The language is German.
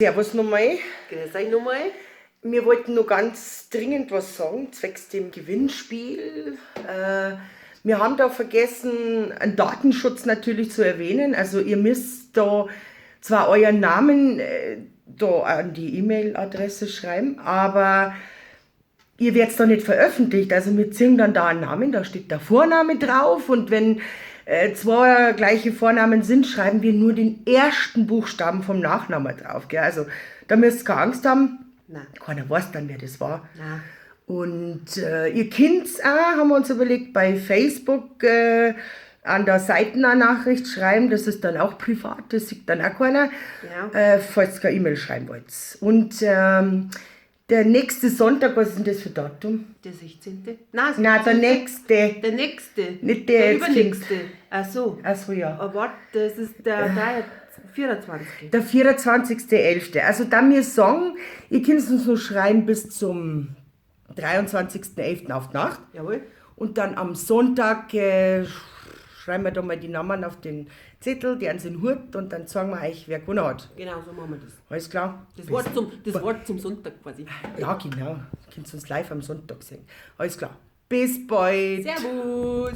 Servus nochmal. Grüß euch nochmal. Wir wollten noch ganz dringend was sagen, zwecks dem Gewinnspiel. Wir haben da vergessen, einen Datenschutz natürlich zu erwähnen. Also ihr müsst da zwar euren Namen da an die E-Mail-Adresse schreiben, aber ihr werdet da nicht veröffentlicht. Also wir ziehen dann da einen Namen, da steht der Vorname drauf und wenn zwei gleiche Vornamen sind, schreiben wir nur den ersten Buchstaben vom Nachnamen drauf. Gell? Also da müsst ihr keine Angst haben. Nein. Keiner weiß dann, wer das war. Nein. Und ihr könnt auch, haben wir uns überlegt, bei Facebook an der Seite eine Nachricht schreiben. Das ist dann auch privat, das sieht dann auch keiner, Genau. falls ihr keine E-Mail schreiben wollt. Und der nächste Sonntag, was ist denn das für Datum? Der 16. Nein, Nein, der nächste. Der nächste. Nicht der Der jetzt übernächste. Ach so. Achso, ja. Aber warte, das ist der 24. Der 24.11. Also da wir sagen, ihr könnt uns nur schreiben bis zum 23.11. auf die Nacht. Jawohl. Und dann am Sonntag schreiben wir da mal die Namen auf den Zettel, die an den Hut und dann sagen wir euch, wer gewonnen hat. Genau, so machen wir das. Alles klar? Das Wort zum Sonntag quasi. Ja, genau. Ihr könnt uns live am Sonntag sehen. Alles klar. Bis bald. Servus.